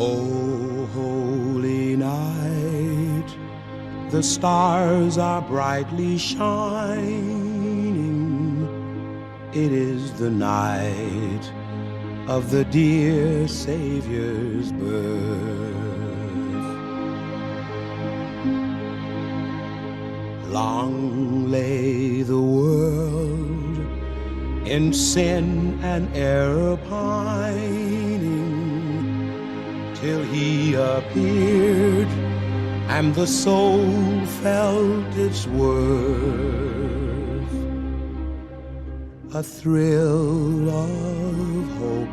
O holy night, the stars are brightly shining. It is the night of the dear Savior's birth. Long lay the world in sin and error pining, till he appeared and the soul felt its worth. A thrill of hope,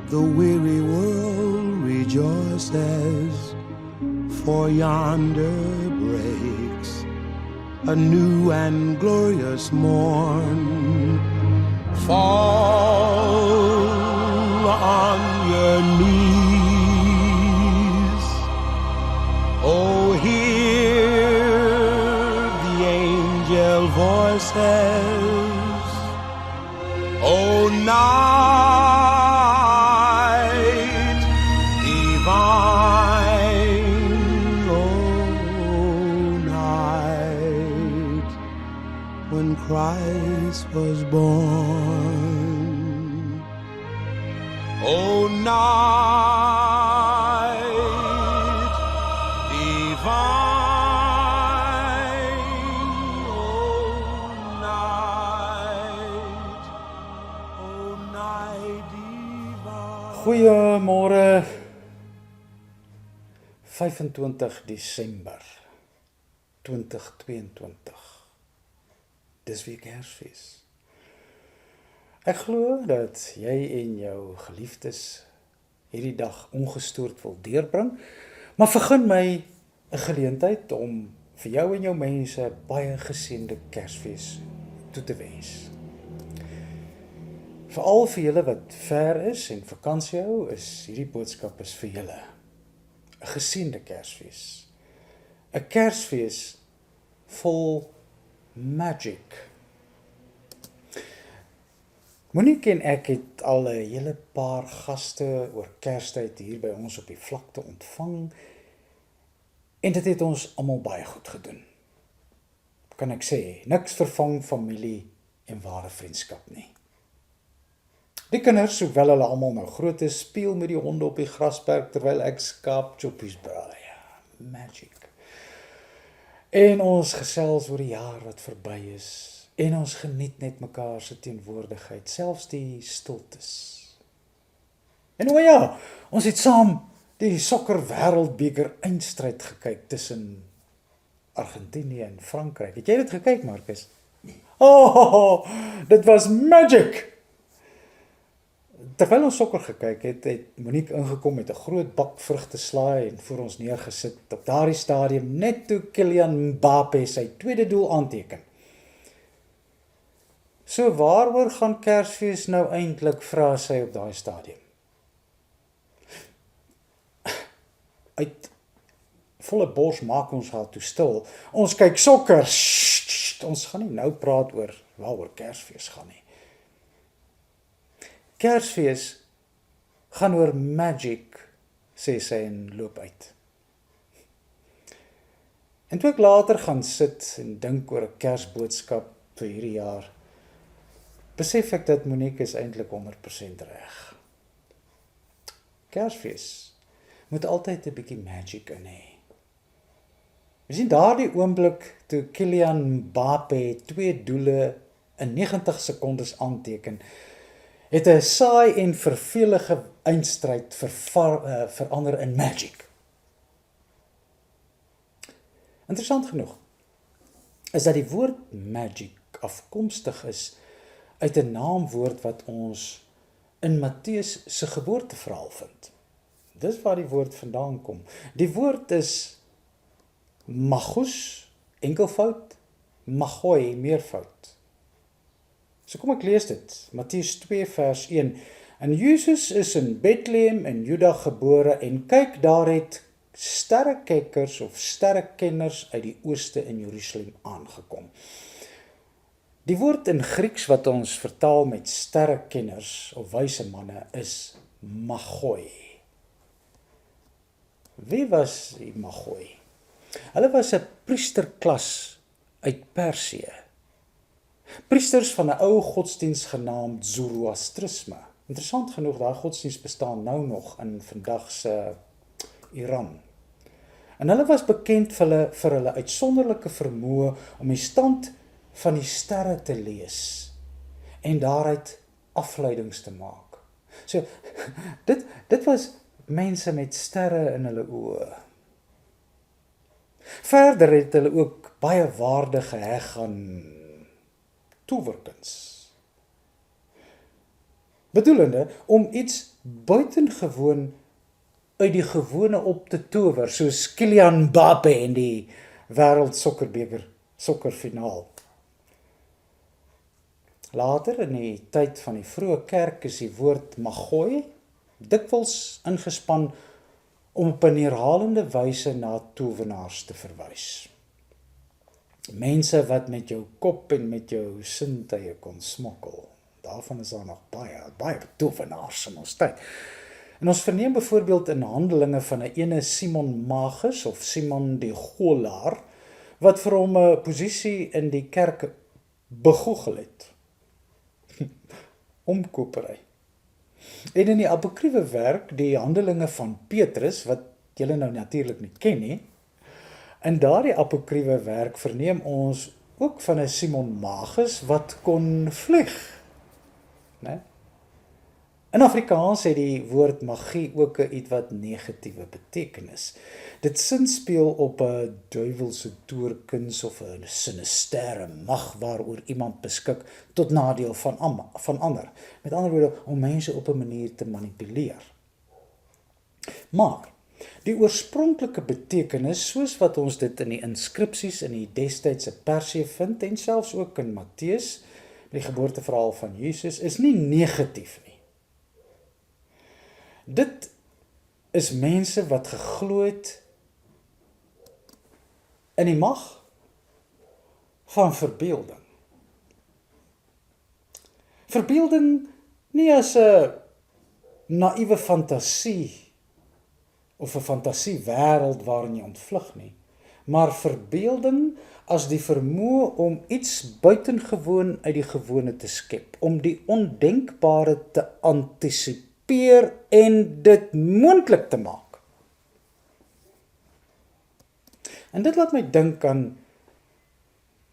the weary world rejoices, for yonder breaks a new and glorious morn. Fall on your knees, oh, hear the angel voices, oh, night divine, oh, night when Christ was born. Oh, night divine, oh, night divine. Goeiemôre, 25 Desember 2022. Dis weer Kersfees. Ek glo dat jy en jou geliefdes hierdie dag ongestoord wil deurbring, maar vergun my 'n geleentheid om vir jou en jou mense baie geseënde Kersfees toe te wens. Veral vir julle wat ver is en vakansie hou, is hierdie boodskap is vir julle. 'n Geseënde Kersfees. 'n Kersfees vol magic. Monique en ek het al 'n hele paar gaste oor Kerstyd hier by ons op die vlakte ontvang en dit het ons almal baie goed gedoen. Kan ek sê, niks vervang familie en ware vriendskap nie. Die kinders, hoewel hulle almal nou groot is, speel met die honde op die grasperk terwyl ek skaapchoppies braai. Magic. En ons gesels oor die jaar wat verby is. En ons geniet net mekaar se teenwoordigheid, selfs die stiltes. En o ja, ons het saam die sokker wêreldbeker eindstryd gekyk tussen Argentinië en Frankryk. Het jy dit gekyk, Marcus? Oh, dit was magic! Terwyl ons sokker gekyk het, het Monique ingekom met 'n groot bak vrugteslaai en voor ons neergesit op daardie stadium net toe Kylian Mbappé sy tweede doel aanteken. So waaroor gaan Kersfees nou eintlik, vra sy op daai stadium? Uit volle bors maak ons haar toe stil. Ons kyk sokker. Ons gaan nie nou praat oor waaroor Kersfees gaan nie. Kersfees gaan oor magic, sê sy en loop uit. En toe ek later gaan sit en dink oor 'n Kersboodskap vir hierdie jaar, besef ek dat Monique is eintlik 100% reg. Kersfees moet altyd 'n bietjie magic in hê. Jy sien daardie oomblik toe Kylian Mbappé 2 doele in 90 sekondes aanteken, het 'n saai en vervelige eindstryd verander in magic. Interessant genoeg is dat die woord magic afkomstig is uit 'n naamwoord wat ons in Matteus se geboorteverhaal vind. Dis waar die woord vandaan kom. Die woord is magus, enkelvoud, magoi, meervoud. So kom ek lees dit, Matteus 2 vers 1. En Jesus is in Bethlehem in Juda gebore en kyk, daar het sterrekijkers of sterrekenners uit die ooste in Jerusalem aangekom. Die woord in Grieks wat ons vertaal met sterrekenners of wyse manne is magoi. Wie was die Magoi? Hulle was 'n priesterklas uit Persië. Priesters van 'n ou godsdiens genaamd Zoroastrisme. Interessant genoeg, daai godsdiens bestaan nou nog in vandag se Iran. En hulle was bekend vir hulle uitsonderlike vermoë om die stand van die sterre te lees en daaruit afleidings te maak. So, dit was mense met sterre in hulle oë. Verder het hulle ook baie waarde geheg aan towerkuns. Bedoelende om iets buitengewoon uit die gewone op te tower, soos Kylian Mbappé in die wêreldsokkerbeker sokkerfinaal. Later in die tyd van die vroeë kerk is die woord Magoi dikwels ingespan om op 'n neerhalende wyse na towenaars te verwys. Mense wat met jou kop en met jou sintuie kon smokkel. Daarvan is daar nog baie towenaars in ons tyd. En ons verneem byvoorbeeld in Handelinge van 'n ene Simon Magus of Simon die Golaar wat vir hom 'n posisie in die kerk begoogel het. Omkopery. En in die apokriewe werk, die Handelinge van Petrus, wat julle nou natuurlik nie ken nie, in daardie apokriewe werk verneem ons ook van 'n Simon Magus wat kon vlieg. Né? In Afrikaans het die woord magie ook 'n ietwat negatiewe betekenis. Dit sinspeel op 'n duiwelse toorkuns of 'n sinistêre mag waaroor iemand beskik tot nadeel van ander. Met ander woorde, om mense op 'n manier te manipuleer. Maar die oorspronklike betekenis, soos wat ons dit in die inskripsies in die destydse Persië vind en selfs ook in Matteus, die geboorteverhaal van Jesus, is nie negatief nie. Dit is mense wat geglo het in die mag van verbeelding. Verbeelding nie as 'n naïewe fantasie of 'n fantasiewêreld waarin jy ontvlug nie, maar verbeelding as die vermoë om iets buitengewoon uit die gewone te skep, om die ondenkbare te antisipeer en dit moontlik te maak. En dit laat my dink aan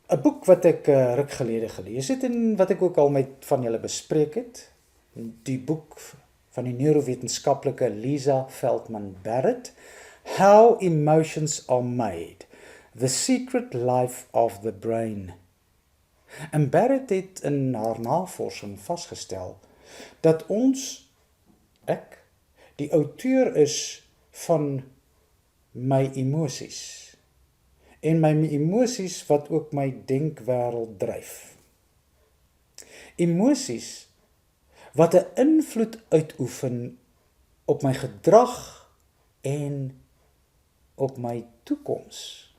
'n boek wat ek ruk gelede gelees het en wat ek ook al met van julle bespreek het. Die boek van die neurowetenskaplike Lisa Feldman Barrett, How Emotions Are Made, The Secret Life of the Brain. En Barrett het in haar navorsing vasgestel dat ek, die outeur is van my emosies. En my emosies wat ook my denkwêreld dryf. Emosies wat 'n invloed uitoefen op my gedrag en op my toekoms.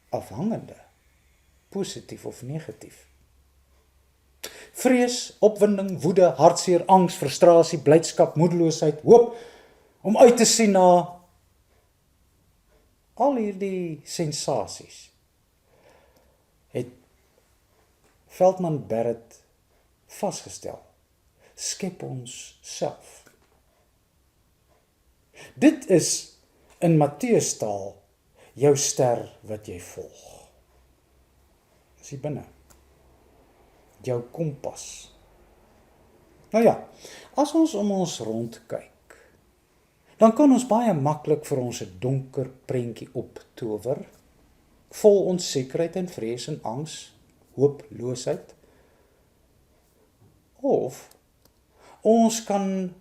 Afhangende, positief of negatief. Vrees, opwinding, woede, hartseer, angs, frustrasie, blydskap, moedeloosheid, hoop, om uit te sien na al hierdie sensasies, het Feldman Barrett vasgestel, skep ons self. Dit is in Matteus taal jou ster wat jy volg. Dis hier binne. Jou kompas. Nou ja, as ons om ons rond kyk, dan kan ons baie maklik vir ons 'n donker prentjie optower, vol onsekerheid en vrees en angs, hooploosheid. Of ons kan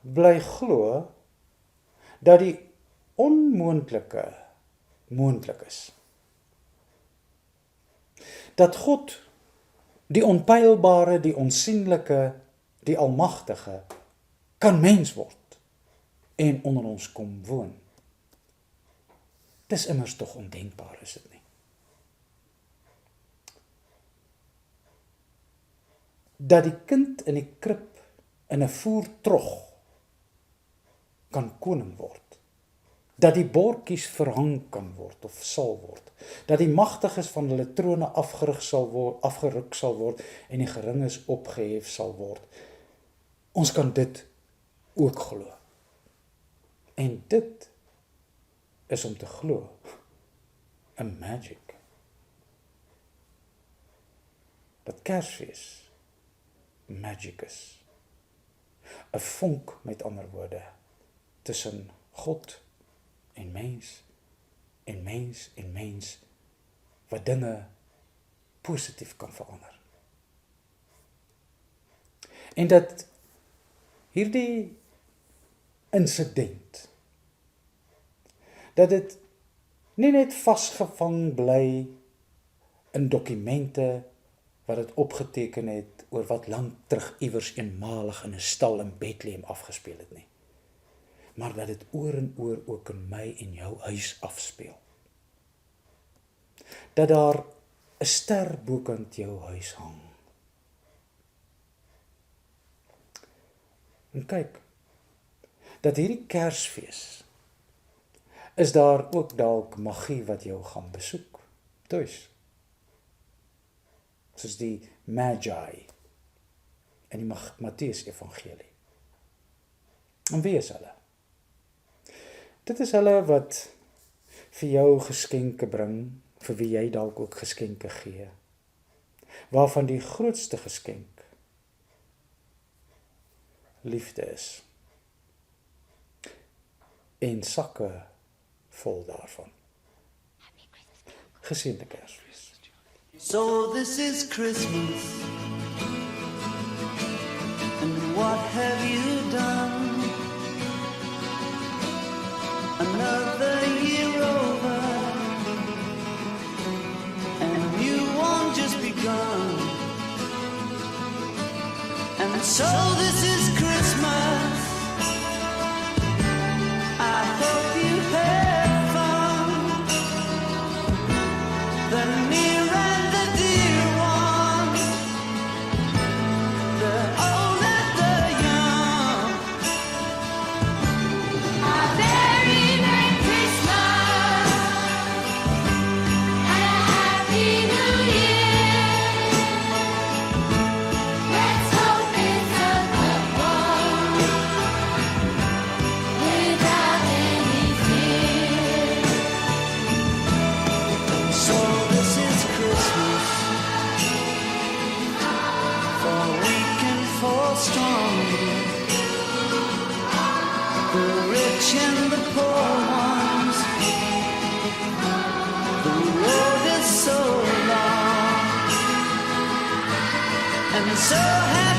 bly glo dat die onmoontlike moontlik is. Dat God, die onpylbare, die onsienlike, die almagtige, kan mens word en onder ons kom woon. Dis immers tog ondenkbaar, is dit nie? Dat die kind in die krib in 'n voertrog kan koning word. Dat die bordjies verhang kan word of sal word. Dat die magtiges van hulle trone afgeruk sal word en die geringes opgehef sal word. Ons kan dit ook glo. En dit is om te glo 'n magic. Dat Kersfees magic is. 'n vonk, met ander woorde, tussen God en mens, en mens en mens, wat dinge positief kan verander. En dat hierdie insident, dat dit nie net vasgevang bly in dokumente wat dit opgeteken het oor wat lank terug iewers eenmalig in 'n stal in Bethlehem afgespeel het nie, maar dat dit oor en oor ook in my en jou huis afspeel. Dat daar 'n ster bokant jou huis hang. En kyk, dat hierdie Kersfees is daar ook dalk magie wat jou gaan besoek, tuis. Soos die Magi in die Matteus Evangelie. En wie is hulle? Dit is hulle wat vir jou geskenke bring, vir wie jy dalk ook geskenke gee, waarvan die grootste geskenk liefde is, en sakke vol daarvan. Geseënde Kersfees. So this is Christmas, and what have you done? Another year over, and you won't just begun. And so this is Christmas. I hope you had fun. The near and the dear ones, the old and the young. A very Merry Christmas and a Happy New Year. Let's hope it's a good one without any fear. So this is Christmas, for weak and for strong, the rich and the poor ones. The road is so long and so happy.